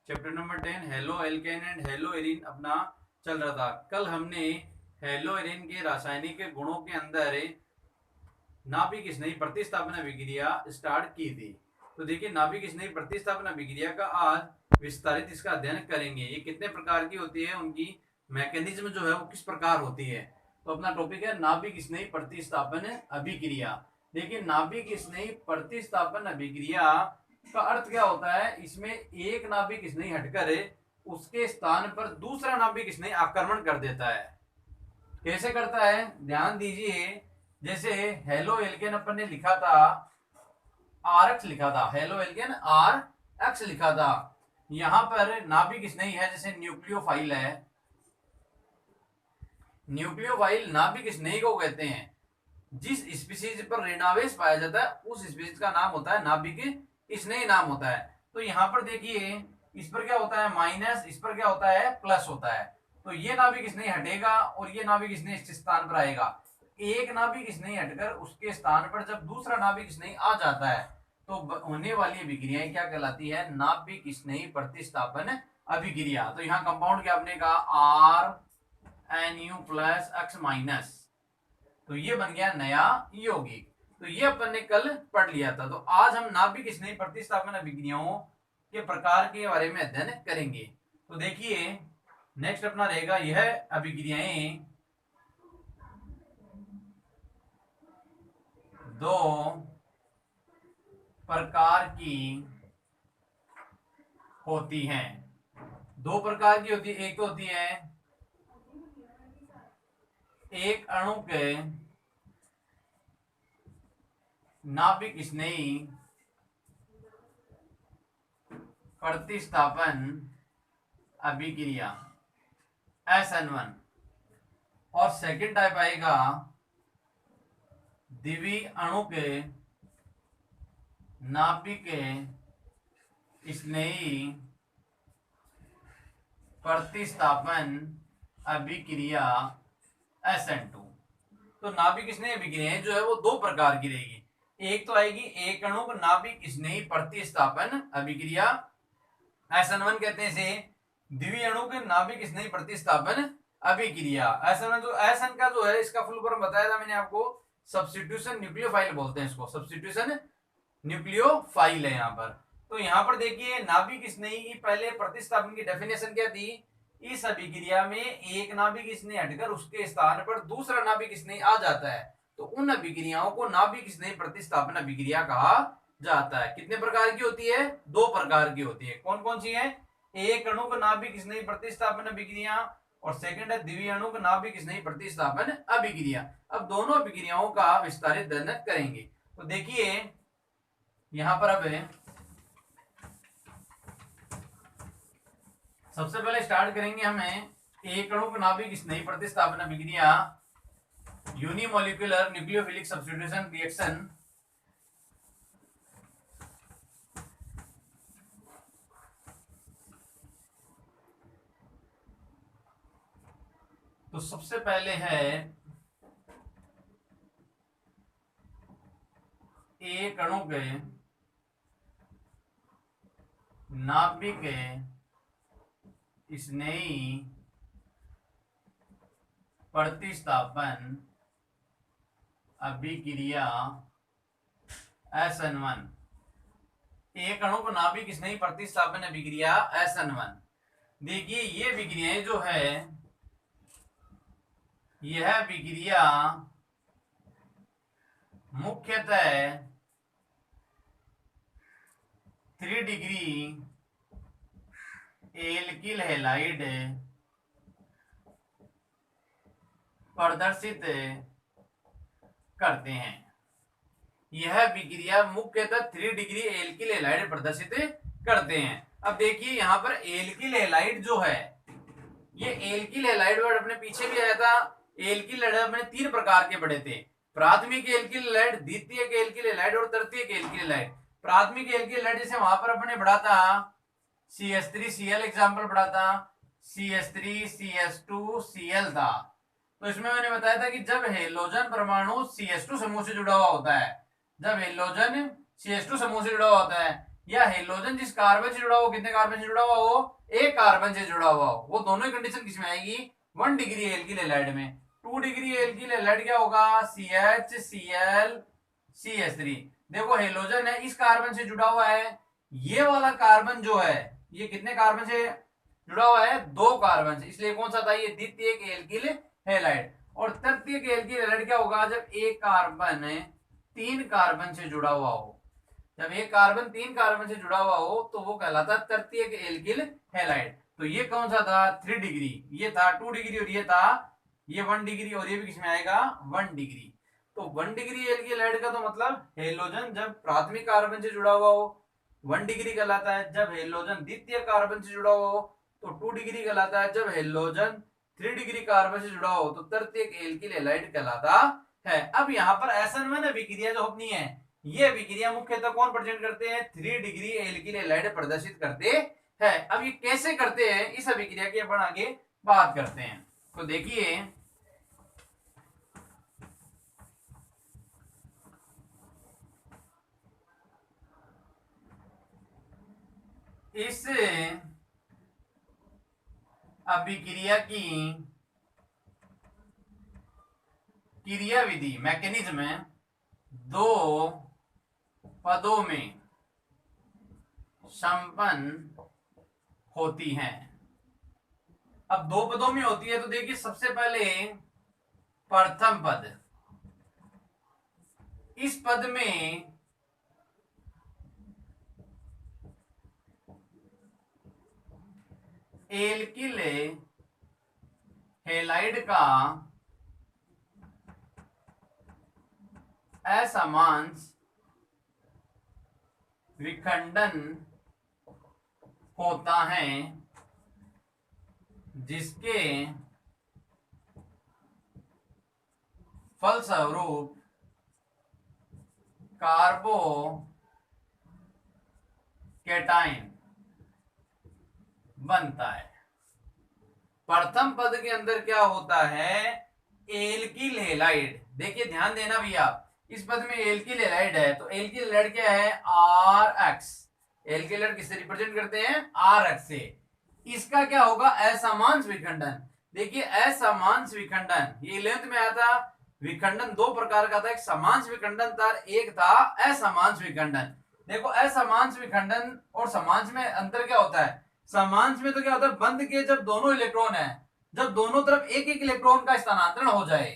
Chapter number 10 halo alkane and hello Erin अपना चल रहा था। कल हमने हेलो एरिन के रासायनिक गुणों के अंदर नाभिक स्नेही प्रतिस्थापन अभिक्रिया स्टार्ट की थी। तो देखिए नाभिक स्नेही प्रतिस्थापन अभिक्रिया का आज विस्तारित इसका अध्ययन करेंगे। ये कितने प्रकार की होती है, उनकी मैकेनिज्म जो है वो किस प्रकार होती है। तो अपना टॉपिक है नाभिक स्नेही प्रतिस्थापन अभिक्रिया। देखिए नाभिक स्नेही प्रतिस्थापन अभिक्रिया का अर्थ क्या होता है, इसमें एक नाभिक स्नेही हटकर उसके स्थान पर दूसरा नाभिक स्नेही आक्रमण कर देता है। कैसे करता है ध्यान दीजिए। जैसे हेलो एल्केन अपन ने लिखा था आर एक्स लिखा था, हेलो एल्केन आर एक्स लिखा था। यहां पर नाभिक स्नेही है जैसे न्यूक्लियोफाइल है। न्यूक्लियोफाइल नाभिक स्नेही को कहते हैं। जिस स्पीशीज पर ऋणावेश पाया जाता है उस स्पीशीज का नाम होता है नाभिक स्नेही नाम होता है। तो यहाँ पर देखिए इस पर क्या होता है माइनस, इस पर क्या होता है प्लस होता है। तो ये नाभिक स्नेही हटेगा और ये नाभिक स्नेही इस स्थान पर आएगा। एक नाभिक स्नेही हटकर उसके स्थान पर जब दूसरा नाभिक स्नेही आ जाता है तो होने वाली अभिक्रियाएं क्या कहलाती है, नाभिक स्नेही प्रतिस्थापन अभिक्रिया। तो यहाँ कंपाउंड क्या आपने कहा R N U plus X minus, तो ये बन गया नया यौगिक। तो ये अपन ने कल पढ़ लिया था। तो आज हम नाभिक स्नेही प्रतिस्थापन अभिक्रियाओं के प्रकार के बारे में अध्ययन करेंगे। तो देखिए नेक्स्ट अपना रहेगा यह अभिक्रियाएं दो प्रकार की होती हैं। दो प्रकार की होती है, एक तो होती है एक अणु के नाभिक स्नेही प्रतिस्थापन अभिक्रिया SN1 और सेकंड टाइप आएगा द्वितीय अणु के नाभिक स्नेही प्रतिस्थापन अभिक्रिया SN2। तो नाभिक स्नेही अभिक्रियाएं जो है वो दो प्रकार की रहेगी। एक तो आएगी एक अणु को नाभिक स्नेही प्रतिस्थापन अभिक्रिया SN1 कहते हैं इसे। द्वितीय अणु के नाभिक स्नेही प्रतिस्थापन अभिक्रिया SN1 जो SN का जो है इसका फुल फॉर्म बताया था मैंने आपको, सब्स्टिट्यूशन न्यूक्लियोफाइल बोलते हैं इसको, सब्स्टिट्यूशन न्यूक्लियोफाइल है यहाँ पर। तो यहाँ पर देखिए नाभिक स्नेही की पहले प्रतिस्थापन की डेफिनेशन क्या थी, इस अभिक्रिया में एक नाभिक स्नेही हटकर उसके स्थान पर दूसरा नाभिक स्नेही आ जाता है तो उन अभिक्रियाओं को नाभिक स्नेही प्रतिस्थापन अभिक्रिया कहा जाता है। कितने प्रकार की होती है, दो प्रकार की होती है। कौन कौन सी है, एक अणु का नाभिक स्नेही प्रतिस्थापन अभिक्रिया और सेकंड है द्वितीय अणु का नाभिक स्नेही प्रतिस्थापन अभिक्रिया। अब दोनों अभिक्रियाओं का विस्तारित अध्ययन करेंगे। तो देखिए यहां पर अब सबसे पहले स्टार्ट करेंगे हमें एक अणु का नाभिक स्नेही प्रतिस्थापन अभिक्रिया यूनिमोलिकुलर न्यूक्लियोफिलिक सब्स्टिट्यूशन रिएक्शन। तो सबसे पहले है एक अणु के नाभिक स्नेही प्रतिस्थापन अभिक्रिया SN1। एक अणु को नाभिक स्नेही प्रतिस्थापन अभिक्रिया SN1। देखिए ये अभिक्रियाएं जो है यह अभिक्रिया मुख्यतः 3 डिग्री एल्किल हैलाइड प्रदर्शित करते हैं। यह अभिक्रिया मुख्यतः 3 डिग्री एल्किल हैलाइड प्रदर्शित करते हैं। अब देखिए यहाँ पर एल्किल हैलाइड जो है, ये एल्किल हैलाइड वर्ड अपने पीछे भी आया था। एल्किल हैलाइड अपने 3 प्रकार के पढ़े थे, प्राथमिक एल्किल हैलाइड, द्वितीयक एल्किल हैलाइड और तृतीयक एल्किल हैलाइड। प्राथमिक एल्किल हैलाइड जैसे वहां पर अपने पढ़ा था CH3Cl एग्जांपल पढ़ा था, CH3CH2Cl था। तो इसमें मैंने बताया था कि जब हेलोजन परमाणु CH2 समूह से जुड़ा हुआ होता है, जब हेलोजन CH2 समूह से जुड़ा हुआ होता है या हेलोजन जिस कार्बन से जुड़ा हो, कितने कार्बन से जुड़ा हुआ हो, एक कार्बन से जुड़ा हुआ हो, वो दोनों ही कंडीशन किसमें आएगी, 1 डिग्री एल्किल हैलाइड में। 2 डिग्री एल्किल हैलाइड क्या होगा, CH Cl देखो हेलोजन है, इस कार्बन से जुड़ा हुआ है, ये वाला कार्बन जो है ये कितने कार्बन से जुड़ा हुआ है, 2 कार्बन से, इसलिए कौन सा था ये, द्वितीयक एल्किल हैलाइड। और तृतीयक एल्किल हैलाइड क्या होगा, जब एक कार्बन 3 कार्बन से जुड़ा हुआ हो, जब एक कार्बन 3 कार्बन से जुड़ा हुआ हो तो वो कहलाता है तृतीयक एल्किल हैलाइड। तो ये कौन सा था, 3 डिग्री, ये था 2 डिग्री, और ये था ये 1 डिग्री, और ये भी किसमें आएगा, 1 डिग्री। तो 1 डिग्री एल्किल हैलाइड का तो मतलब हेलोजन जब प्राथमिक कार्बन से जुड़ा हुआ हो 1 डिग्री कहलाता है, जब हेलोजन द्वितीय कार्बन से जुड़ा हुआ हो तो 2 डिग्री कहलाता है, जब हेलोजन 3 डिग्री कार्बन से जुड़ा हो तो तृतीयक एल्किल हैलाइड कहलाता है। अब यहाँ पर SN1 अभिक्रिया जो अपनी है, ये अभिक्रिया मुख्यतः कौन प्रेजेंट करते हैं, 3 डिग्री एल्किल हैलाइड प्रदर्शित करते हैं। अब ये कैसे करते हैं, इस अभिक्रिया की अपन आगे बात करते हैं। तो देखिए इस अभिक्रिया की क्रिया विधि मैकेनिज्म 2 पदों में संपन्न होती हैं। अब 2 पदों में होती है तो देखिए सबसे पहले प्रथम पद, इस पद में एल्किल हैलाइड का असमांश विखंडन होता है, जिसके फलस्वरूप कार्बो कैटाइन बनता है। प्रथम पद के अंदर क्या होता है, एल्किल हैलाइड, देखिए ध्यान देना भैया, इस पद में एल्किल हैलाइड है तो एल्किल हैलाइड क्या है, RX, एल्किल हैलाइड किससे रिप्रेजेंट करते हैं, RX से। इसका क्या होगा, असमांश विखंडन। देखिए असमांश विखंडन ये 11th में आया था, विखंडन 2 प्रकार का था, एक समांश विखंडन था, एक था असमांश विखंडन। देखो असमांश विखंडन और समांश में अंतर क्या होता है, समांश में तो क्या होता है, बंध के जब दोनों इलेक्ट्रॉन है, जब दोनों तरफ एक एक इलेक्ट्रॉन का स्थानांतरण हो जाए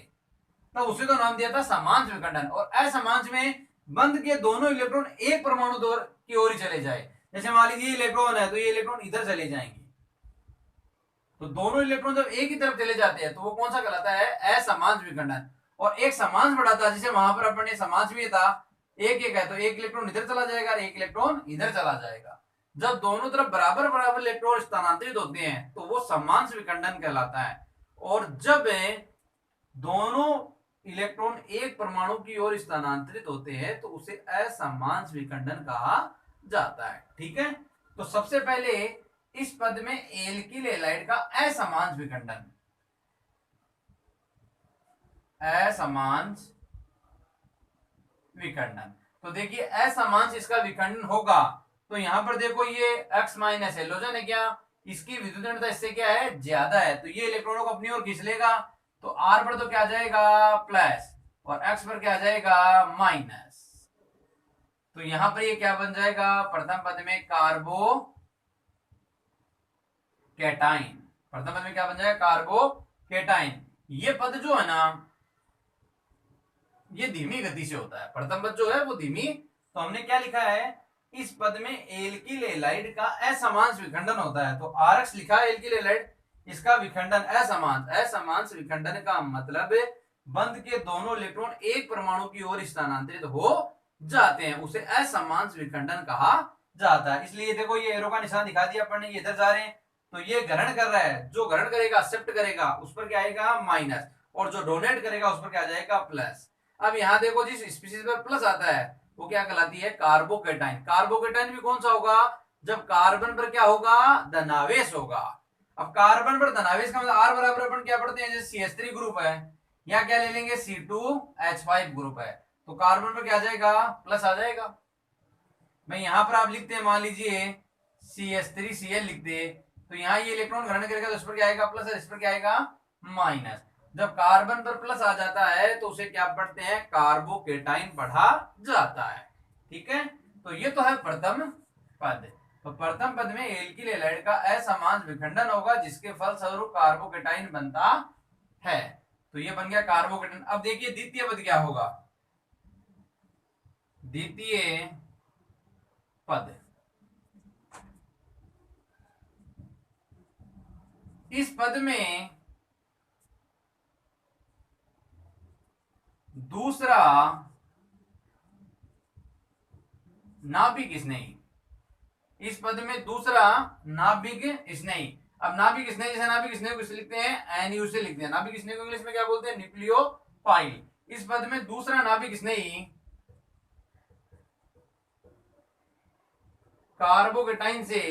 तब तो उसी को नाम दिया था समांश विखंडन। और असमांश में बंध के दोनों इलेक्ट्रॉन एक परमाणु दूर की ओर ही चले जाए, जैसे मान लीजिए इलेक्ट्रॉन है तो ये इलेक्ट्रॉन इधर चले जाएंगे, तो दोनों इलेक्ट्रॉन जब एक ही तरफ चले जाते हैं तो वो कौन सा कहलाता है, असमांश विखंडन। और एक समांश बढ़ाता है, जैसे वहां पर अपने समांश में था एक एक है तो एक इलेक्ट्रॉन इधर चला जाएगा और एक इलेक्ट्रॉन इधर चला जाएगा। जब दोनों तरफ बराबर बराबर इलेक्ट्रॉन स्थानांतरित होते हैं तो वो समांश विखंडन कहलाता है। और जब दोनों इलेक्ट्रॉन एक परमाणु की ओर स्थानांतरित होते हैं तो उसे असमांश विखंडन कहा जाता है। ठीक है, तो सबसे पहले इस पद में एल्किल हैलाइड का असमांश विखंडन, असमांश विखंडन, तो देखिए असमांश इसका विखंडन होगा तो यहां पर देखो ये X माइनस हैलोजन है, क्या इसकी विद्युत ऋणता इससे क्या है, ज्यादा है, तो ये इलेक्ट्रॉनों को अपनी ओर खींच लेगा, तो R पर तो क्या आ जाएगा प्लस और X पर क्या आ जाएगा माइनस। तो यहां पर ये क्या बन जाएगा, प्रथम पद में कार्बो कैटाइन, प्रथम पद में क्या बन जाएगा, कार्बो कैटाइन। ये पद जो है ना ये धीमी गति से होता है, प्रथम पद जो है वो धीमी, तो हमने क्या लिखा है, इस पद में एल्किल हैलाइड का असमांश विखंडन होता है, तो RX लिखा है एल्किल हैलाइड, इसका विखंडन असमांश, असमांश विखंडन का मतलब बंध के दोनों इलेक्ट्रॉन एक परमाणु की ओर स्थानांतरित हो जाते हैं, उसे असमांश विखंडन कहा जाता है। इसलिए देखो ये एरो का निशान दिखा दिया अपन ने, ये इधर जा रहे हैं तो ये ग्रहण कर रहा है, जो ग्रहण करेगा एक्सेप्ट करेगा उस पर क्या आएगा माइनस, और जो डोनेट करेगा उस पर क्या जाएगा प्लस। अब यहाँ देखो जिस स्पीशीज पर प्लस आता है वो क्या कहलाती है, कार्बोकेटाइन। कार्बोकेटाइन भी कौन सा होगा, जब कार्बन पर क्या होगा, धनावेश होगा। अब कार्बन पर धनावेश का मतलब R बराबर अपन क्या पढ़ते हैं, जैसे CH3 ग्रुप है, या क्या ले लेंगे C2H5 ग्रुप है, तो कार्बन पर क्या आ जाएगा प्लस आ जाएगा। भाई यहाँ पर आप लिखते हैं, मान लीजिए CH3Cl लिखते, तो यहाँ ये इलेक्ट्रॉन ग्रहण करेगा तो इस पर क्या आएगा प्लस, और इस पर क्या आएगा माइनस। जब कार्बन पर प्लस आ जाता है तो उसे क्या पढ़ते हैं, कार्बोकेटाइन पढ़ा जाता है। ठीक है, तो ये तो है प्रथम पद। तो प्रथम पद में एल्किल हैलाइड का असमान विखंडन होगा जिसके फलस्वरूप कार्बोकेटाइन बनता है। तो ये बन गया कार्बोकेटाइन। अब देखिए द्वितीय पद क्या होगा, द्वितीय पद, इस पद में दूसरा नाभिक स्नेही, इस पद में दूसरा नाभिक स्नेही। अब नाभिक स्नेही, जैसे नाभिक स्नेही को किससे लिखते हैं, एनयू से लिखते हैं। नाभिक स्नेही को इंग्लिश में क्या बोलते हैं, न्यूक्लियोफाइल। इस पद में दूसरा नाभिक स्नेही कार्बोकेटाइन से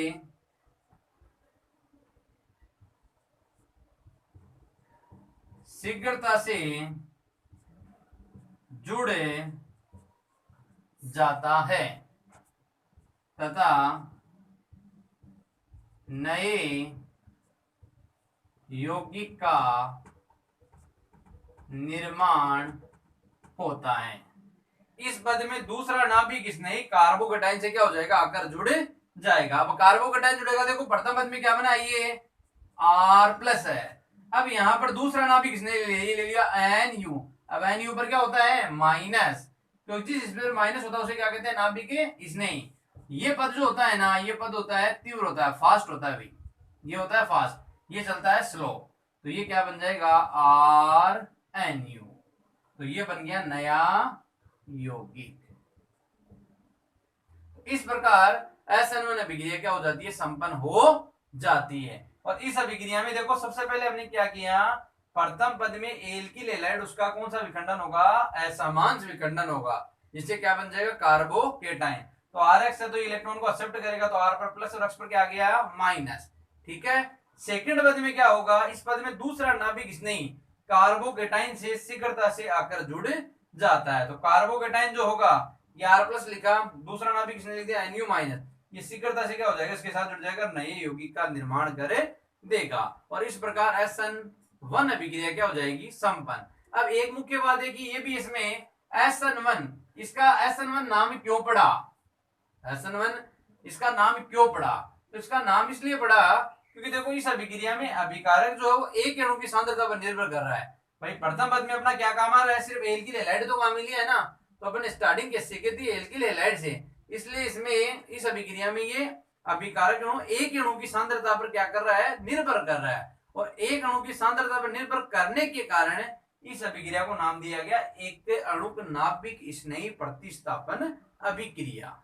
शीघ्रता से जुड़ जाता है तथा नए यौगिक का निर्माण होता है। इस पद में दूसरा नाभिक स्नेही कार्बोकेटाइन से क्या हो जाएगा, आकर जुड़ जाएगा। अब कार्बोकेटाइन जुड़ेगा, देखो प्रथम पद में क्या बना, ये R प्लस है। अब यहां पर दूसरा नाभिक स्नेही ले लिया NU। अब NU पर क्या होता है माइनस, क्योंकि जिस पर माइनस होता है उसे क्या कहते हैं, नाभिक स्नेही। ये पद जो होता है ना, ये पद होता है तीव्र, होता है फास्ट, होता है भाई, ये होता है फास्ट, ये चलता है स्लो। तो ये क्या बन जाएगा RNU। तो ये बन गया नया यौगिक। इस प्रकार SN1 अभिक्रिया क्या हो जाती है, संपन्न हो जाती है। और इस अभिक्रिया में देखो सबसे पहले हमने क्या किया, प्रथम पद में एल्किल हैलाइड, उसका कौन सा विखंडन होगा, असमांश विखंडन होगा, जिससे क्या बन जाएगा कार्बोकेटाइन। तो RX है तो इलेक्ट्रॉन को एक्सेप्ट करेगा, तो R पर प्लस और X पर क्या आ गया माइनस। ठीक है, सेकंड पद में क्या होगा, इस पद में दूसरा नाभिक स्नेही कार्बोकेटाइन से शीघ्रता से आकर जुड़ जाता है। तो कार्बोकेटाइन जो होगा, ये R प्लस लिखा, दूसरा नाभिक किसने लिख दिया NU माइनस, ये शीघ्रता से क्या हो जाएगा, इसके साथ जुड़ जाएगा, नए यौगिक का निर्माण करे देगा। और इस प्रकार SN1 अभिक्रिया क्या हो जाएगी, संपन्न। अब एक मुख्य बात है कि ये भी इसमें SN1, इसका SN1 नाम क्यों पड़ा, SN1 इसका नाम क्यों पड़ा, तो इसका नाम इसलिए पड़ा क्योंकि देखो इस अभिक्रिया में अभिकारक जो है वो एक अणु की सांद्रता पर निर्भर कर रहा है। भाई प्रथम पद में अपना क्या काम आ रहा है, सिर्फ एल्किल हैलाइड तो काम लिया है ना, तो अपन स्टार्टिंग कैसे की थी एल्किल हैलाइड से, इसलिए इसमें इस अभिक्रिया में ये अभिकारक अणु एक अणु की सांद्रता पर क्या कर रहा है, निर्भर कर रहा है। और एक अणु की सांद्रता पर निर्भर करने के कारण इस अभिक्रिया को नाम दिया गया एक अणुक नाभिक स्नेही प्रतिस्थापन अभिक्रिया।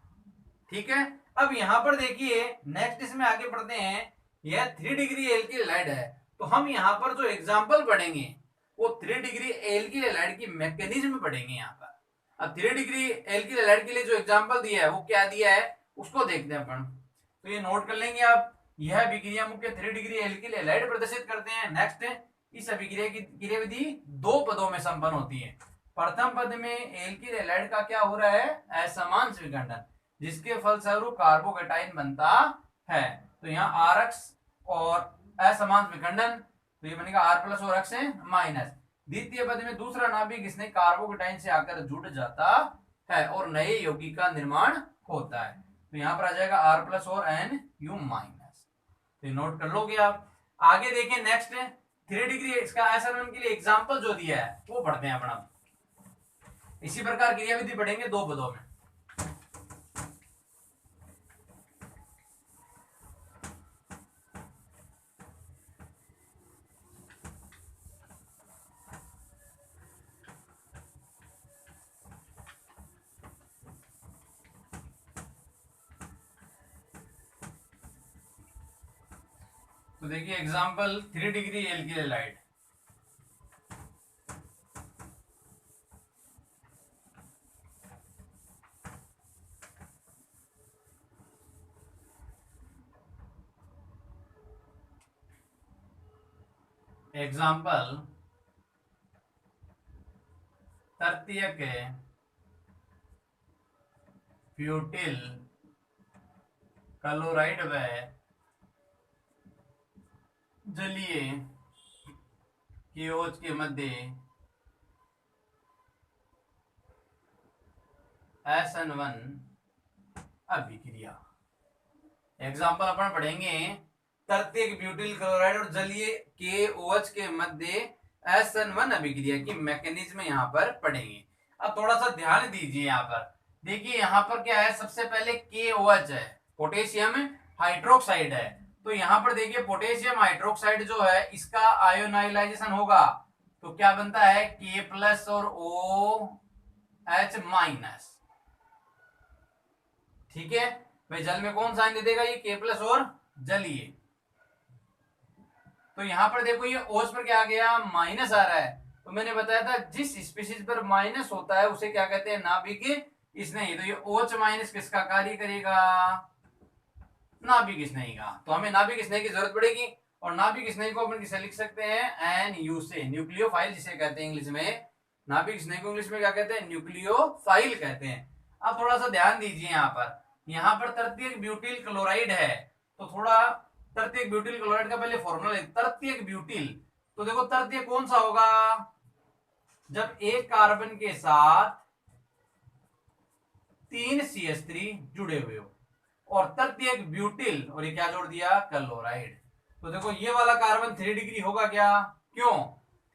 ठीक है, अब यहां पर देखिए नेक्स्ट इसमें आगे बढ़ते हैं, यह 3 डिग्री एल्किल हैलाइड है। तो हम यहां पर जो एग्जांपल पढ़ेंगे वो 3 डिग्री एल्किल हैलाइड की मैकेनिज्म पढ़ेंगे यहां पर। अब 3 डिग्री एल्किल हैलाइड के लिए जो एग्जांपल दिया है वो क्या दिया है उसको देखते हैं अपन। तो ये नोट कर लेंगे आप, यह अभिक्रिया मुख्य 3 डिग्री एल्किल हैलाइड प्रदर्शित करते हैं। नेक्स्ट, इस अभिक्रिया की क्रियाविधि 2 पदों में संपन्न होती है। प्रथम पद में एल्किल हैलाइड का क्या हो रहा है, असमांश विखंडन, जिसके फलस्वरूप कार्बोकेटाइन बनता है। तो यहाँ RX और असमांश विखंडन, तो ये बनेगा R प्लस और X माइनस। द्वितीय पद में दूसरा नाभिक इसने कार्बोकेटाइन से आकर जुड़ जाता है और नए यौगिक का निर्माण होता है। तो यहाँ पर आ जाएगा R प्लस और NU माइनस। तो नोट कर लोगे आप। आगे देखें नेक्स्ट 3 डिग्री इसका SN1 के लिए एग्जांपल जो दिया है वो पढ़ते हैं अपना। इसी प्रकार क्रियाविधि पढ़ेंगे 2 पदों में। तो देखिए example 3 degree alkyl halide. Example तृतीयक ब्यूटिल क्लोराइड व जलीय KOH के मध्य SN1 अभिक्रिया। एग्जाम्पल अपन पढ़ेंगे, तृतीयक ब्यूटिल क्लोराइड और जलीय KOH के मध्य SN1 अभिक्रिया की मैकेनिज्म यहाँ पर पढ़ेंगे। अब थोड़ा सा ध्यान दीजिए, यहाँ पर देखिए, यहाँ पर क्या है, सबसे पहले KOH है, पोटेशियम हाइड्रोक्साइड है। तो यहाँ पर देखिए पोटेशियम हाइड्रोक्साइड जो है इसका आयोनाइजेशन होगा तो क्या बनता है, K+ और OH-। ठीक है भाई, जल में कौन साइन दे देगा, ये K+ और जलीय। तो यहाँ पर देखो ये OH पर क्या आ गया, माइनस आ रहा है। तो मैंने बताया था जिस स्पीशीज पर माइनस होता है उसे क्या कहते हैं, नाभिक स्नेही। तो ये OH- किसका कार्य करेगा, नाभिक स्नेही का। तो हमें नाभिक स्नेही की जरूरत पड़ेगी और नाभिक स्नेही को अपन किसे लिख सकते हैं, NU से, न्यूक्लियोफाइल जिसे कहते हैं इंग्लिश में। नाभिक स्नेही को इंग्लिश में क्या कहते हैं, न्यूक्लियोफाइल कहते हैं। अब थोड़ा सा ध्यान दीजिए, यहाँ पर तृतीयक ब्यूटिल क्लोराइड है। तो थोड़ा तृतीयक ब्यूटिल क्लोराइड का पहले फॉर्मूला है, तृतीयक ब्यूटिल। तो देखो तृतीय कौन सा होगा, जब एक कार्बन के साथ 3 CH3 जुड़े हुए हो, और तृतीयक ब्यूटिल और ये क्या जोड़ दिया, क्लोराइड। तो देखो ये वाला कार्बन 3 डिग्री होगा क्या, क्यों,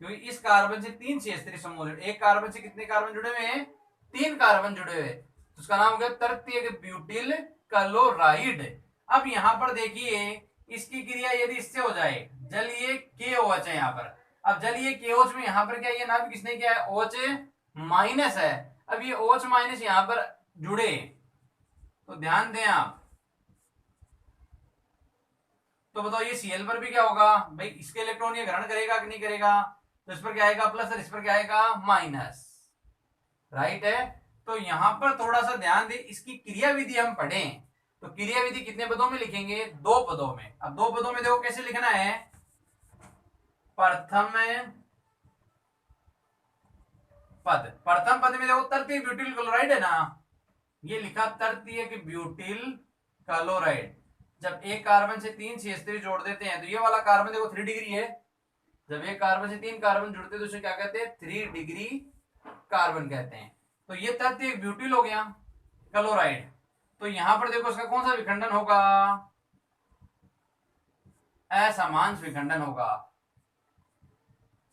क्योंकि इस कार्बन से 3 CH3 समूह, एक कार्बन से कितने कार्बन जुड़े हुए हैं, 3 कार्बन जुड़े हुए, तो उसका नाम हो गया तृतीयक ब्यूटिल क्लोराइड। अब यहां पर देखिए इसकी क्रिया यदि इससे हो जाए, जलीय KOH है यहाँ पर। अब जलीय KOH में यहाँ पर क्या, ये नाभिक किसने क्या है, OH- है। अब ये OH- यहाँ पर जुड़े, तो ध्यान दें आप। तो बताओ ये Cl पर भी क्या होगा भाई, इसके इलेक्ट्रॉन ये ग्रहण करेगा कि नहीं करेगा, तो इस पर क्या आएगा प्लस और इस पर क्या आएगा माइनस, राइट है। तो यहां पर थोड़ा सा ध्यान दे, इसकी क्रिया विधि हम पढ़ें तो क्रिया विधि कितने पदों में लिखेंगे, 2 पदों में। अब 2 पदों में देखो कैसे लिखना है, प्रथम प्रथम पद में देखो तृतीयक ब्यूटिल क्लोराइड है ना, ये लिखा तृतीयक ब्यूटिल क्लोराइड। जब एक कार्बन से 3 CH3 जोड़ देते हैं तो ये वाला कार्बन देखो 3 डिग्री है। जब एक कार्बन से 3 कार्बन जुड़ते हैं तो उसे क्या कहते हैं, 3 डिग्री कार्बन कहते हैं। तो ये तृतीयक ब्यूटिल हो गया क्लोराइड। तो यहां पर देखो इसका कौन सा विखंडन होगा, असमांश विखंडन होगा।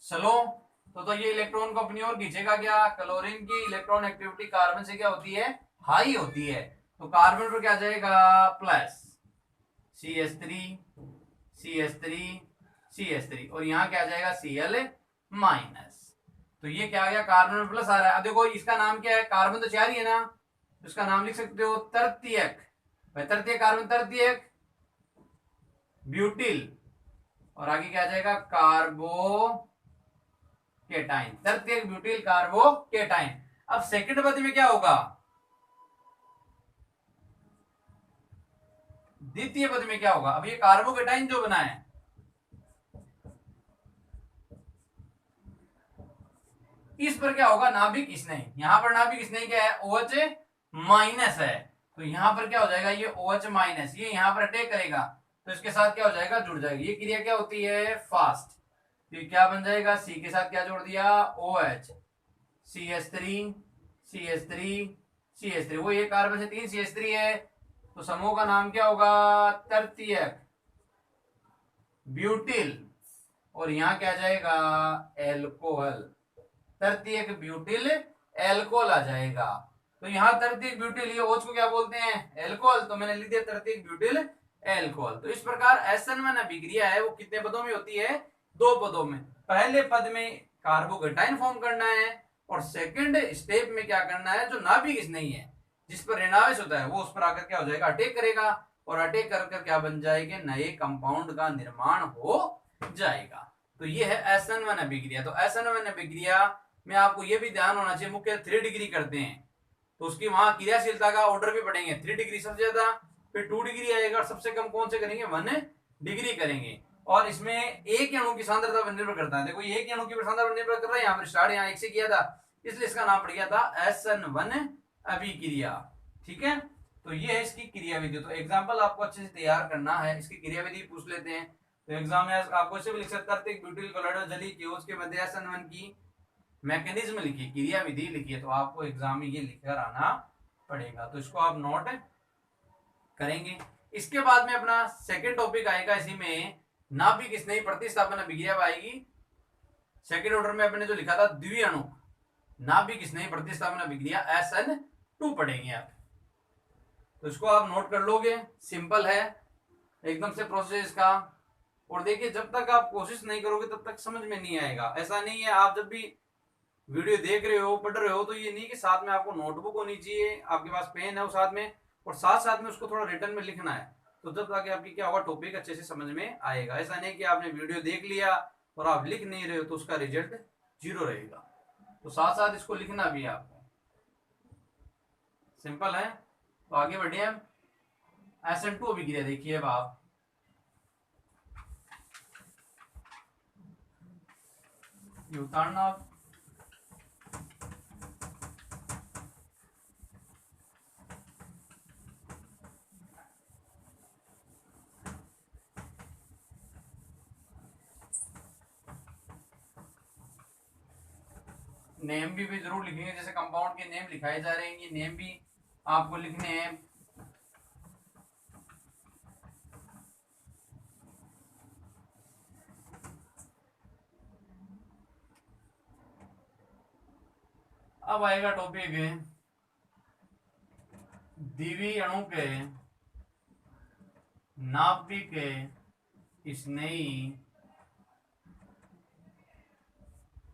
चलो तो ये इलेक्ट्रॉन को अपनी ओर खींचेगा क्या, क्लोरीन की इलेक्ट्रॉन एक्टिविटी कार्बन से क्या होती है, हाई होती है। तो कार्बन पर क्या जाएगा, प्लस CH3 CH3 CH3 और यहाँ क्या जाएगा Cl-। तो ये क्या आ गया, कार्बन में प्लस आ रहा है। अब देखो इसका नाम क्या है, कार्बन तो 4 ही है ना, तो इसका नाम लिख सकते हो तृतीयक। तृतीयक कार्बन तृतीयक ब्यूटिल और आगे क्या आ जाएगा, कार्बो केटाइन, तृतीयक ब्यूटिल कार्बो केटाइन। अब सेकंड पद में क्या होगा, द्वितीय पद में क्या होगा, अब ये कार्बोकेटाइन जो बना है, इस पर क्या होगा, नाभिक स्नेही। यहां पर नाभिक स्नेही क्या है, OH- है। तो यहां पर क्या हो जाएगा, ये OH- ये यहां पर अटैक करेगा तो इसके साथ क्या हो जाएगा, जुड़ जाएगा। ये क्रिया क्या होती है, फास्ट। तो क्या बन जाएगा, C के साथ क्या जोड़ दिया, OH, CH3 CH3 CH3, वो ये कार्बन से 3 CH3 है, तो समूह का नाम क्या होगा, तृतीयक ब्यूटिल और यहां क्या जाएगा, एल्कोहल, तृतीयक ब्यूटिल एल्कोहल आ जाएगा। तो यहाँ तृतीयक ब्यूटिल, ये OH को क्या बोलते हैं, एल्कोहल, तो मैंने लिख दिया तृतीयक ब्यूटिल एल्कोहल। तो इस प्रकार SN1 अभिक्रिया है वो कितने पदों में होती है, 2 पदों में। पहले पद में कार्बोकेटाइन फॉर्म करना है और सेकंड स्टेप में क्या करना है, जो नाभिक स्नेही है जिस पर ऋणावेश होता है वो उस पर आकर क्या हो जाएगा, अटैक करेगा और अटैक कर क्या बन जाएंगे, नए कंपाउंड का निर्माण हो जाएगा। तो ये है SN1 अभिक्रिया। तो SN1 अभिक्रिया में आपको ये भी ध्यान होना चाहिए, मुख्य 3 डिग्री करते हैं तो उसकी वहां क्रियाशीलता का ऑर्डर भी पढ़ेंगे। 3 डिग्री सबसे ज्यादा, फिर 2 डिग्री आएगा, सबसे कम कौन से करेंगे, 1 डिग्री करेंगे। और इसमें एक अणु की सांद्रता पर निर्भर करता है। देखो एक अणु की सांद्रता पर निर्भर कर रहा है, यहाँ पर स्टार्ट यहाँ 1 से किया था इसलिए इसका नाम पड़ गया था SN1 अभिक्रिया। ठीक है, तो ये है इसकी क्रियाविधि। तो एग्जाम्पल आपको अच्छे से तैयार करना है, इसकी क्रियाविधि पूछ लेते हैं। तो एग्जाम में आपको ऐसे भी लिख सकता है, एक ब्यूटिल कोलोइडल जली की उसके मध्य SN1 की मैकेनिज्म लिखिए, क्रियाविधि लिखिए। तो आपको एग्जाम में ये लिखकर आना पड़ेगा, तो इसको आप नोट करेंगे। इसके बाद में अपना सेकंड टॉपिक आएगा, इसी में नाभिक स्नेही प्रतिस्थापन अभिक्रिया आएगी। सेकंड ऑर्डर में अपने जो लिखा था द्विअणु नाभिक स्नेही प्रतिस्थापन अभिक्रिया SN2 पढ़ेंगे आप। तो इसको आप नोट कर लोगे, सिंपल है एकदम से प्रोसेस का। और देखिए जब तक आप कोशिश नहीं करोगे तब तक समझ में नहीं आएगा। ऐसा नहीं है आप जब भी वीडियो देख रहे हो पढ़ रहे हो तो ये नहीं कि साथ में आपको नोटबुक होनी चाहिए, आपके पास पेन है वो साथ में, और साथ साथ में उसको थोड़ा रिटर्न में लिखना है। तो जब तक आपकी क्या होगा, टॉपिक अच्छे से समझ में आएगा। ऐसा नहीं कि आपने वीडियो देख लिया और आप लिख नहीं रहे हो तो उसका रिजल्ट 0 रहेगा। तो साथ साथ इसको लिखना भी है आपको, सिंपल है। तो आगे बढ़िए, SN2 अभिक्रिया देखिए। अब आप ये उतारना, आप नेम भी जरूर लिखेंगे, जैसे कंपाउंड के नेम लिखाए जा रहे हैं, ये नेम भी आपको लिखने हैं। अब आएगा टॉपिक द्विवीय अणु के नाभिक स्नेही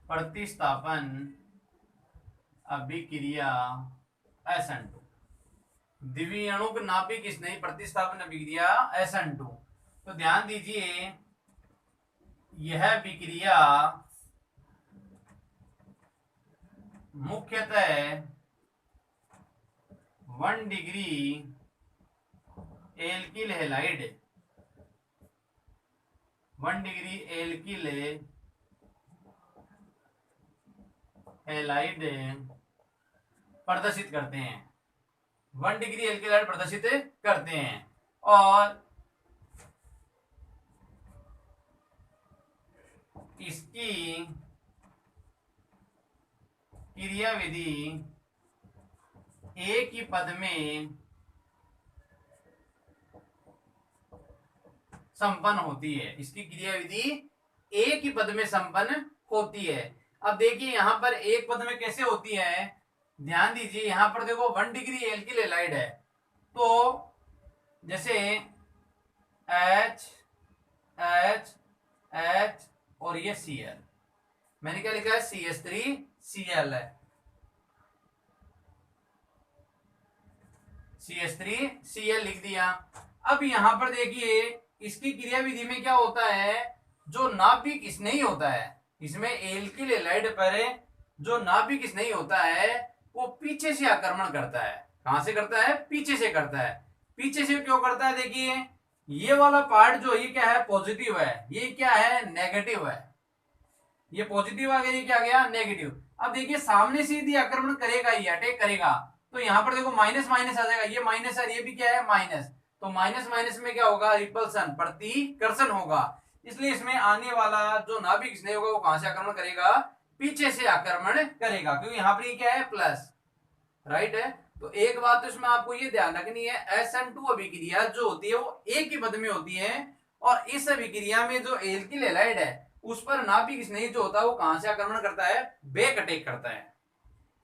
प्रतिस्थापन अभिक्रिया SN2। द्विवीय अणु के नाभिक स्नेही प्रतिस्थापन अभिक्रिया SN2। तो ध्यान दीजिए, यह विक्रिया मुख्यतः 1 degree alkyl halide 1 degree alkyl halide प्रदर्शित करते हैं, 1 डिग्री एल्किल हैलाइड प्रदर्शित करते हैं। और इसकी क्रियाविधि एक ही पद में संपन्न होती है। इसकी क्रियाविधि एक ही पद में संपन्न होती है। अब देखिए यहां पर एक पद में कैसे होती है, ध्यान दीजिए। यहां पर देखो 1 डिग्री एल्किल हैलाइड है, तो जैसे H H H और ये Cl, मैंने क्या लिखा है CH3Cl है, CH3Cl लिख दिया। अब यहां पर देखिए इसकी क्रियाविधि में क्या होता है, जो नाभिक स्नेही होता है, इसमें एल्किल हैलाइड पर जो नाभिक स्नेही होता है वो पीछे से आक्रमण करता है। कहां से करता है, पीछे से करता है। पीछे से क्यों करता है, देखिए ये वाला पार्ट जो ये क्या है, पॉजिटिव है, ये क्या है, नेगेटिव है। ये पॉजिटिव आ गया, ये क्या गया, नेगेटिव। अब देखिए सामने से यदि आक्रमण करेगा, ये अटैक करेगा, तो यहां पर देखो माइनस माइनस आ जाएगा, ये माइनस है, ये भी क्या है, माइनस। तो माइनस माइनस में क्या होगा, रिपल्सन, प्रतिकर्षण होगा। इसलिए इसमें आने वाला जो नाभिक स्नेह होगा वो कहां से आक्रमण करेगा, पीछे से आक्रमण करेगा, क्योंकि यहाँ पर ये क्या है, प्लस, राइट है। तो एक बात तो इसमें आपको ये ध्यान रखनी है, SN2 अभिक्रिया जो होती है वो एक ही पद में होती है, और इस अभिक्रिया में जो एल्किल हैलाइड है उस पर नाभिक स्नेही जो होता है वो कहां से आक्रमण करता है, बैक अटैक करता है,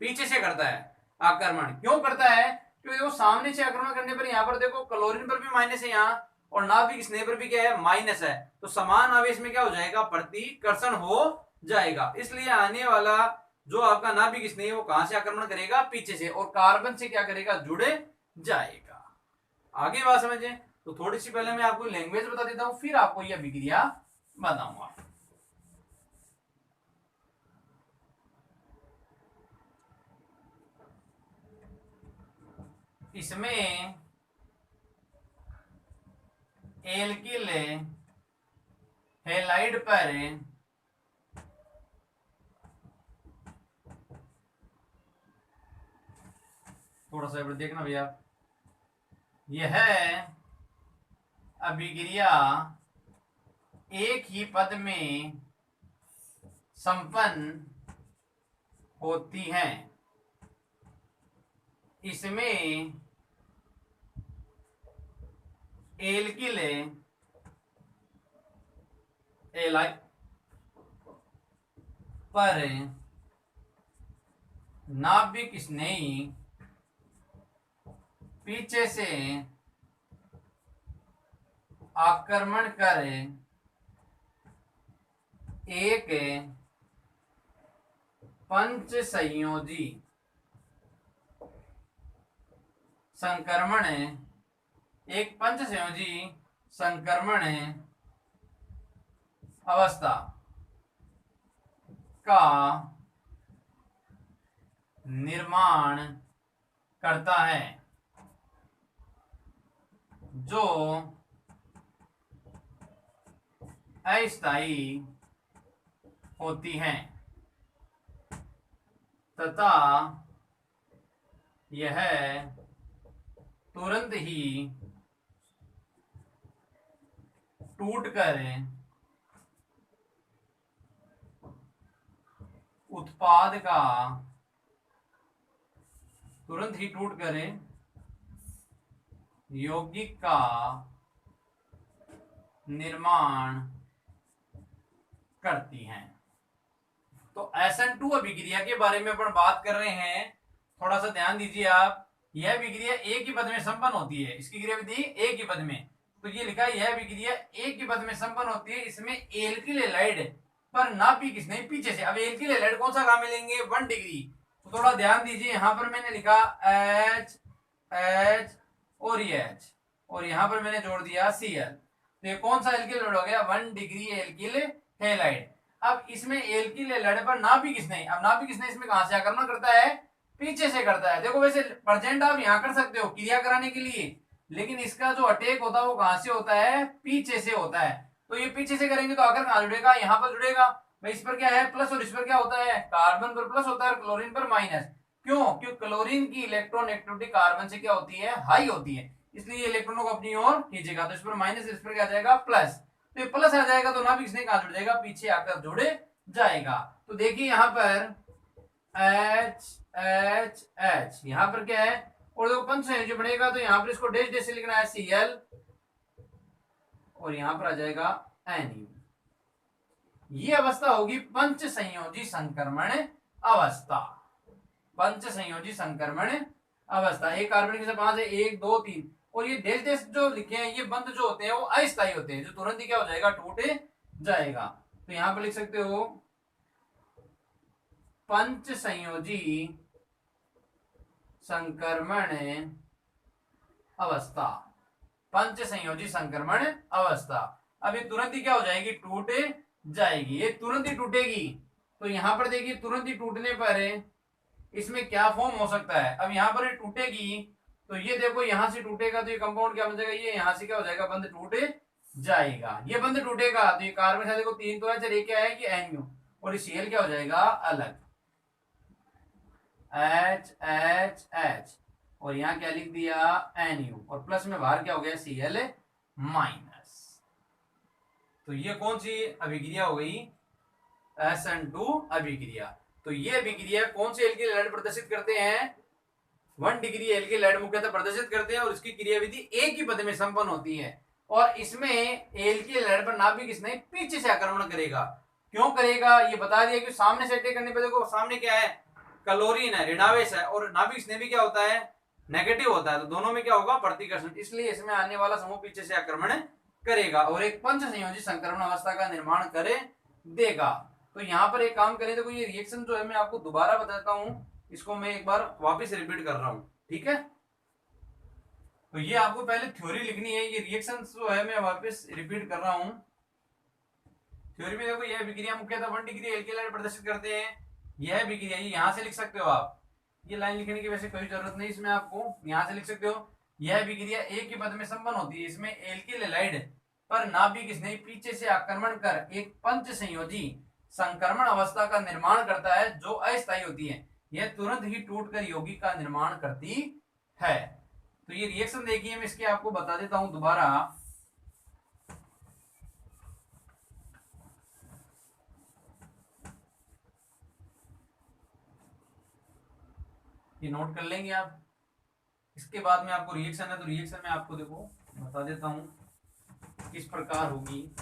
पीछे से करता है आक्रमण। क्यों करता है, क्योंकि वो सामने से आक्रमण करने पर यहाँ पर देखो क्लोरीन पर भी माइनस है यहाँ, और नाभिक स्नेह पर भी क्या है, माइनस है। तो समान आवेश में क्या हो जाएगा, प्रतिकर्षण हो जाएगा। इसलिए आने वाला जो आपका नाभिक स्नेह वो कहां से आक्रमण करेगा, पीछे से, और कार्बन से क्या करेगा, जुड़े जाएगा। आगे बात समझे। तो थोड़ी सी पहले मैं आपको लैंग्वेज बता देता हूं, फिर आपको यह अभिक्रिया बताऊंगा। इसमें एल्किल हैलाइड पर थोड़ा सा देखना भैया, यह अभिक्रिया एक ही पद में संपन्न होती हैं। इसमें एल्किल एलाइड पर नाभिक स्नेही पीछे से आक्रमण कर एक पंच संयोजी संक्रमण अवस्था का निर्माण करता है, जो अस्थायी होती हैं तथा यह तुरंत ही टूटकर उत्पाद का यौगिक का निर्माण करती हैं। तो SN2 अभिक्रिया के बारे में अपन बात कर रहे हैं। थोड़ा सा ध्यान दीजिए आप। यह अभिक्रिया एक ही पद में संपन्न होती है। इसकी क्रिया विधि एक ही पद में, तो ये लिखा है यह अभिक्रिया एक ही पद में संपन्न होती है। इसमें एल्किल हैलाइड पर नाभिक स्नेही पीछे से। अब एल्किल हैलाइड कौन सा कहां मिलेंगे? 1 डिग्री। तो थोड़ा ध्यान दीजिए, यहां पर मैंने लिखा H H और ये H, और यहां पर मैंने जोड़ दिया Cl। तो ये कौन सा एल्किल हैलाइड हो गया? 1 डिग्री एल्किल हैलाइड। अब इसमें एल्किल हैलाइड पर नाभिक स्नेही, अब नाभिक स्नेही इसमें कहां से आक्रमण करता है? पीछे से करता है। देखो वैसे प्रेजेंट आप यहां कर सकते हो क्रिया कराने के लिए, लेकिन इसका जो अटैक होता है वो कहां से होता है? पीछे से होता है। तो ये पीछे से करेंगे तो आकर कहां जुड़ेगा? यहां पर जुड़ेगा। भाई इस पर क्या है? प्लस, और इस पर क्या होता है? कार्बन पर प्लस होता है और क्लोरीन पर माइनस। क्यों? क्योंकि क्लोरीन की इलेक्ट्रॉन एक्टिविटी कार्बन से क्या होती है? हाई होती है, इसलिए इलेक्ट्रॉनों को अपनी ओर खींचेगा। तो इस पर माइनस, इस पर क्या आ जाएगा? प्लस। तो ये प्लस आ जाएगा तो नाभिक स्नेही कहां जुड़ जाएगा? पीछे आकर जुड़े जाएगा। तो देखिए यहां पर H H H, यहां पर क्या है? और देखो पंच संयोजी बनेगा तो यहां पर इसको डैश डैश से लिखना है Cl, और यहां पर आ जाएगा Nu। ये अवस्था होगी पंच संयोजी संक्रमण अवस्था। पंच संयोजी संक्रमण अवस्था। एक कार्बन के साथ 5 है, 1 2 3, और ये डैश डैश जो लिखे हैं ये बंध जो होते हैं वो अस्थायी होते हैं, जो तुरंत ही क्या हो जाएगा? टूट जाएगा। तो यहां पर लिख सकते हो पंच संयोजी संक्रमण अवस्था। पंच संयोजी संक्रमण अवस्था। अब ये तुरंत ही क्या हो जाएगी? टूट जाएगी। ये तुरंत ही टूटेगी। तो यहां पर देखिए तुरंत ही टूटने पर इसमें क्या फॉर्म हो सकता है? अब यहां पर टूटेगी तो ये देखो यहां से टूटेगा तो ये कंपाउंड क्या बन जाएगा? ये यहां से क्या हो जाएगा? बंध टूट जाएगा। ये बंध टूटेगा तो ये कार्बन से देखो 3 तो है, चलिए क्या है कि Nu, और Cl क्या हो जाएगा? अलग। H H H, और यहां क्या लिख दिया? Nu, और प्लस में बाहर क्या हो गया? Cl minus. तो ये कौन सी अभिक्रिया हो गई? SN2 अभिक्रिया। तो ये अभिक्रिया कौन से एल्किल हैलाइड प्रदर्शित करते हैं? 1 डिग्री एल्किल हैलाइड मुख्यतः प्रदर्शित करते हैं, और इसकी क्रियाविधि एक ही पद में संपन्न होती है। और इसमें एल्किल हैलाइड पर नाभिक स्नेही पीछे से आक्रमण करेगा। क्यों करेगा? ये बता दिया कि सामने से अटैक करने पर देखो सामने क्या है? क्लोरीन है, ऋणावेश है, और नाभिक स्नेही भी क्या होता है? नेगेटिव होता है। तो दोनों में क्या होगा? प्रतिकर्षण। इसलिए इसमें आने वाला समूह पीछे से आक्रमण करेगा और एक पंच संयोजी संक्रमण अवस्था का निर्माण करे देगा। तो यहाँ पर एक काम करें, देखो ये रिएक्शन जो है मैं आपको दोबारा बताता हूँ, इसको मैं एक बार वापस रिपीट कर रहा हूँ, ठीक है? तो ये आपको पहले थ्योरी लिखनी है। ये रिएक्शन जो है मैं वापस रिपीट कर रहा हूँ। थ्योरी में देखो यह अभिक्रिया मुख्यतः 1 डिग्री एल्किल हैलाइड प्रदर्शित करते हैं। यह अभिक्रिया यहां से लिख सकते हो आप, ये लाइन लिखने की वैसे कोई जरूरत नहीं इसमें, आपको यहां से लिख सकते हो। यह अभिक्रिया एक ही पद में संपन्न होती है। इसमें एल्किल हैलाइड पर नाभिक स्नेही पीछे से आक्रमण कर एक पंच संयोजी संक्रमण अवस्था का निर्माण करता है, जो अस्थायी होती है। यह तुरंत ही टूटकर यौगिक का निर्माण करती है। तो ये रिएक्शन देखिए, मैं इसके आपको बता देता हूं दोबारा। ये नोट कर लेंगे आप। इसके बाद में आपको रिएक्शन है, तो रिएक्शन में आपको देखो बता देता हूं किस प्रकार होगी।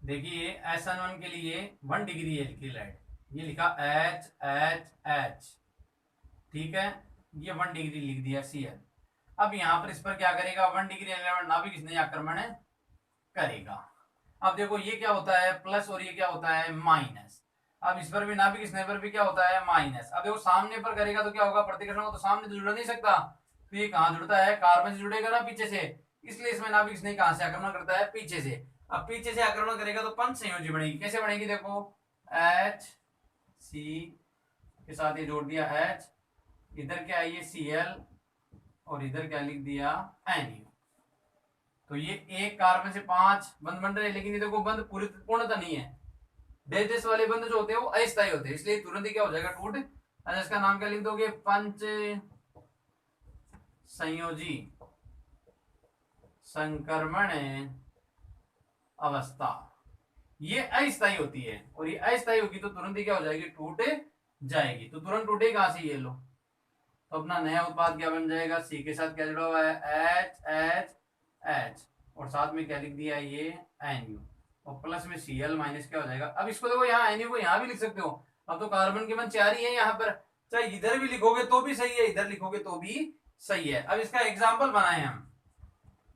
देखिए SN1 के लिए 1 डिग्री एल्किलाइड, ये लिखा HHH, ठीक है, ये 1 डिग्री लिख दिया Cl। अब यहाँ पर इस पर क्या करेगा, 1 डिग्री एल्किलाइड नाभिक स्नेही आक्रमण करेगा। अब देखो ये क्या होता है प्लस और ये क्या होता है माइनस। अब इस पर भी नाभिक स्नेह पर भी क्या होता है माइनस। अब देखो सामने पर करेगा तो क्या होगा, प्रतिकर्षण हो, तो सामने तो जुड़ नहीं सकता, तो ये कहाँ जुड़ता है, कार्बन से जुड़ेगा ना पीछे से, इसलिए इसमें नाभिक स्नेह कहाँ से आक्रमण करता है, पीछे से। अब पीछे से आक्रमण करेगा तो पंच संयोजी बनेगी, कैसे बनेगी, देखो HC के साथ ये जोड़ दिया H, इधर क्या है ये Cl, और इधर क्या लिख दिया Nu। तो ये एक कार्बन से 5 बंध बन रहे हैं, लेकिन ये देखो बंध पूरी पूर्णता नहीं है। डेस डेस वाले बंध जो होते हैं वो अस्थायी होते हैं, इसलिए तुरंत ही क्या हो जाएगा, टूट। इसका नाम क्या लिख दोगे, पंच संयोजी संक्रमण अवस्था। ये अस्थायी होती है, और ये अस्थायी होगी तो तुरंत ही क्या हो जाएगी, टूट जाएगी। तो तुरंत टूटे कहां से, ये लो। तो अपना नया उत्पाद क्या बन जाएगा, सी के साथ क्या जुड़ा हुआ है HHH, और साथ में क्या लिख दिया ये Nu, और प्लस में Cl माइनस क्या हो जाएगा। अब इसको देखो यहाँ Nu को यहाँ भी लिख सकते हो। अब तो कार्बन के मन 4 ही है यहाँ पर, चाहे इधर भी लिखोगे तो भी सही है, इधर लिखोगे तो भी सही है। अब इसका एग्जाम्पल बनाए हम,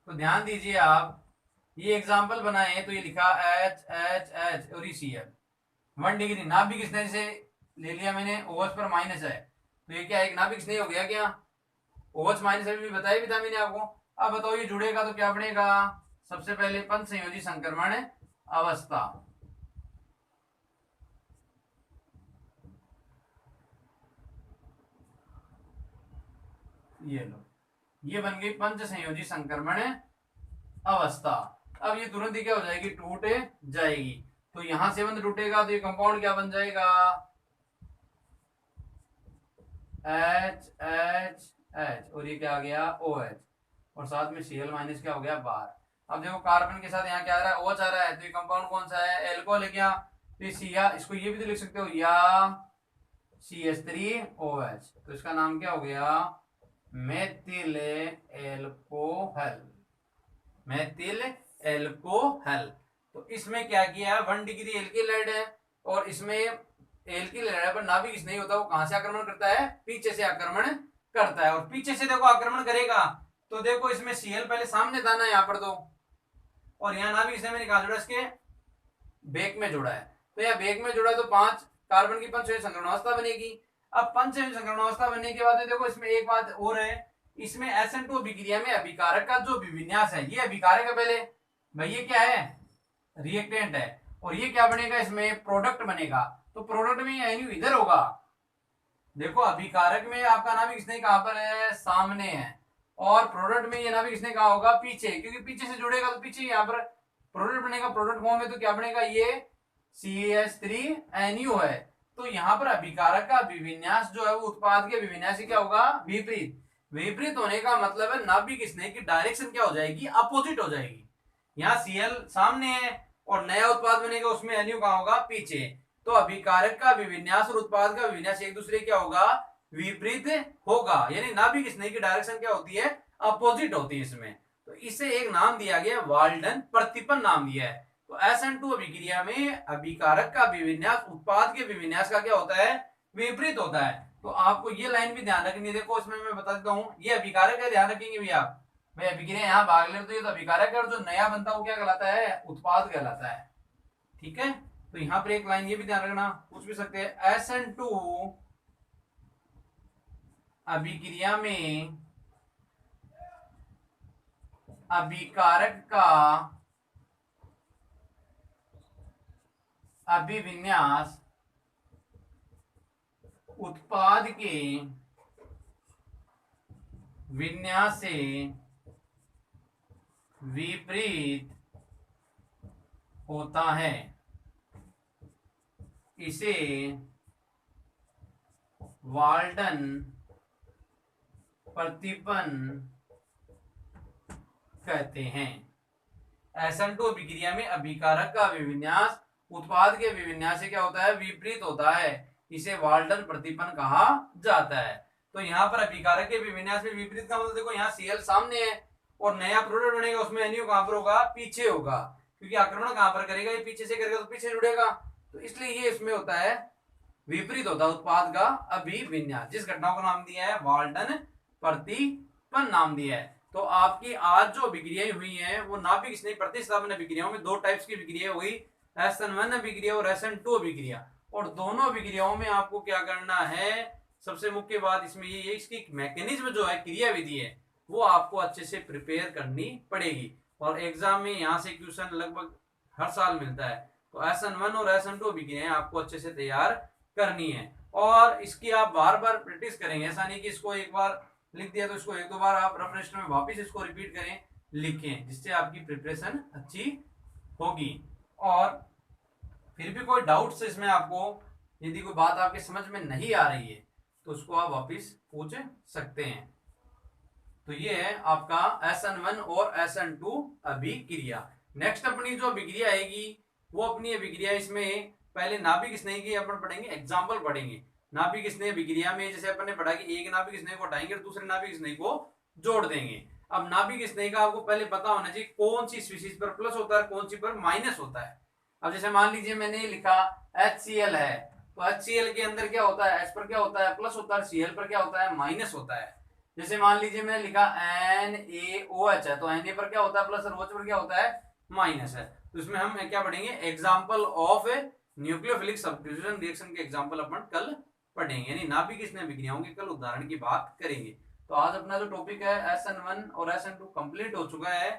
तो ध्यान दीजिए आप, ये एग्जाम्पल बनाए तो ये लिखा HHH और Cl 1 डिग्री, नाभिक स्नेह से ले लिया मैंने, OH पर माइनस है, तो ये क्या एक नाभिक स्नेह हो गया क्या, OH माइनस अभी भी बताया भी था मैंने आपको। अब बताओ ये जुड़ेगा तो क्या बनेगा, सबसे पहले पंच संयोजी संक्रमण अवस्था, ये लो, ये बन गई पंच संयोजी संक्रमण अवस्था। अब ये तुरंत ही क्या हो जाएगी, टूट जाएगी। तो यहां से बंध टूटेगा तो ये कंपाउंड क्या बन जाएगा, HHH, और ये क्या आ गया OH, और साथ में Cl माइनस क्या हो गया बाहर। अब देखो कार्बन के साथ यहाँ क्या आ रहा है, OH आ रहा है, तो ये कंपाउंड कौन सा है, एल्कोहल है क्या, तो ये इसको ये भी तो लिख सकते हो, या CH3OH, तो इसका नाम क्या हो गया, मेथिल एल्कोहल, मेथिल एल्कोहल। तो इसमें क्या किया, 1 डिग्री एल्किलाइड है, और इसमें एल्किलाइड पर नाभिक स्नेही होता है, वो कहां से आक्रमण करता है, पीछे से आक्रमण करता है। और पीछे से देखो आक्रमण करेगा तो देखो इसमें Cl पहले सामने था ना यहाँ पर, तो और यहाँ नाभिक स्नेह मैंने कहा जुड़ा, इसके बेक में जुड़ा है, तो यहाँ बेक में जुड़ा तो 5 कार्बन की पंच संक्रमणावस्था बनेगी। अब पंच संक्रमणावस्था बनने के बाद देखो इसमें एक बात और है, इसमें SN2 अभिक्रिया में अभिकारक का जो विन्यास है, ये अभिकारक है पहले भाई, ये क्या है, रिएक्टेंट है, और ये क्या बनेगा, इसमें प्रोडक्ट बनेगा। तो प्रोडक्ट में एनयू इधर होगा, देखो अभिकारक में आपका नाभिक स्नेह कहां पर है, सामने है, और प्रोडक्ट में ये नाभिक स्नेह कहां होगा, पीछे, क्योंकि पीछे से जुड़ेगा तो पीछे यहाँ पर प्रोडक्ट बनेगा, प्रोडक्ट फॉर्म में तो क्या बनेगा, ये CH3Nu है। तो यहाँ पर अभिकारक का विन्यास जो है वो उत्पाद के विन्यास से क्या होगा, विपरीत। विपरीत होने का मतलब है नाभिक स्नेह की डायरेक्शन क्या हो जाएगी, अपोजिट हो जाएगी। यहाँ Cl सामने है और नया उत्पाद बनेगा, उसमें Nu कहां होगा, पीछे। तो अभिकारक का विन्यास और उत्पाद का विन्यास एक दूसरे क्या होगा, विपरीत होगा, यानी नाभिक स्नेह की डायरेक्शन क्या होती है, अपोजिट होती है इसमें। तो इसे एक नाम दिया गया, वाल्डन प्रतिपन्न नाम दिया है। तो SN2 अभिक्रिया में अभिकारक का विन्यास उत्पाद के विन्यास का क्या होता है, विपरीत होता है। तो आपको ये लाइन भी ध्यान रखनी, देखो इसमें मैं बता देता हूँ, ये अभिकारक है, ध्यान रखेंगे भी आप, भाई अभिक्रिया यहाँ भाग ले तो ये तो अभिकारक है, और जो नया बनता है वो क्या कहलाता है, उत्पाद कहलाता है, ठीक है। तो यहाँ पर एक लाइन ये भी ध्यान रखना, पूछ भी सकते हैं, SN2 अभिक्रिया में अभिकारक का अभिविन्यास उत्पाद के विन्यास से विपरीत होता है, इसे वाल्टन प्रतिपन्न कहते हैं। SN2 अभिक्रिया में अभिकारक का अभिविन्यास उत्पाद के अभिविन्यास से क्या होता है, विपरीत होता है, इसे वाल्टन प्रतिपन्न कहा जाता है। तो यहाँ पर अभिकारक के अभिविन्यास में विपरीत का मतलब देखो, यहाँ Cl सामने है और नया प्रोडक्ट बनेगा, उसमें NO कहां पर होगा, पीछे होगा, क्योंकि आक्रमण कहां पर करेगा, ये पीछे से करेगा तो पीछे जुड़ेगा, तो इसलिए ये इसमें होता है विपरीत होता है उत्पाद का अभिविन्यास। जिस घटना को नाम दिया है वाल्टन प्रतिपन्न नाम दिया है। तो आपकी आज जो अभिक्रियाएं हुई हैं वो नाभिक स्नेही प्रतिस्थापन अभिक्रियाओं में दो टाइप्स की अभिक्रिया हुई, SN1 अभिक्रिया और SN2 अभिक्रिया। और दोनों अभिक्रियाओं में आपको क्या करना है, सबसे मुख्य बात इसमें ये है, इसकी मैकेनिज्म जो है, क्रिया विधि है, वो आपको अच्छे से प्रिपेयर करनी पड़ेगी। और एग्जाम में यहाँ से क्वेश्चन लगभग हर साल मिलता है, तो SN1 और SN2 अभिक्रियाएं आपको अच्छे से तैयार करनी है और इसकी आप बार बार प्रैक्टिस करेंगे। ऐसा नहीं कि इसको एक बार लिख दिया तो इसको एक दो बार आप रफ में वापस इसको रिपीट करें, लिखें, जिससे आपकी प्रिपरेशन अच्छी होगी। और फिर भी कोई डाउट्स इसमें आपको, यदि कोई बात आपके समझ में नहीं आ रही है तो उसको आप वापस पूछ सकते हैं। तो ये है आपका SN1 और SN2 अभिक्रिया। नेक्स्ट अपनी जो अभिक्रिया आएगी वो अपनी अभिक्रिया, इसमें पहले नाभिक स्नेही की अपन पढ़ेंगे, एग्जाम्पल पढ़ेंगे। नाभिक स्नेही अभिक्रिया में जैसे अपन ने पढ़ा कि एक नाभिक स्नेही को हटाएंगे और दूसरे नाभिक स्नेही को जोड़ देंगे। अब नाभिक स्नेही का आपको पहले पता होना चाहिए कौन सी स्पीशीज पर प्लस होता है, कौन सी पर माइनस होता है। अब जैसे मान लीजिए मैंने लिखा HCl है, तो HCl के अंदर क्या होता है, H पर क्या होता है, प्लस होता है, Cl पर क्या होता है, माइनस होता है। जैसे मान लीजिए मैंने लिखा NaOH है, तो Na पर क्या होता है, प्लस, और OH पर क्या होता है, माइनस है। तो इसमें हम क्या पढ़ेंगे, example of nucleophilic substitution reaction के एग्जाम्पल अपन कल पढ़ेंगे, यानी नाभिक स्नेही अभिक्रियाओं के कल उदाहरण की बात करेंगे। तो आज अपना जो टॉपिक है SN1 और SN2 कंप्लीट हो चुका है।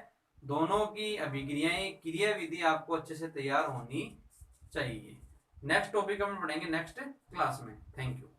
दोनों की अभिक्रियाएं, क्रिया विधि आपको अच्छे से तैयार होनी चाहिए। नेक्स्ट टॉपिक हम पढ़ेंगे नेक्स्ट क्लास में। Thank you.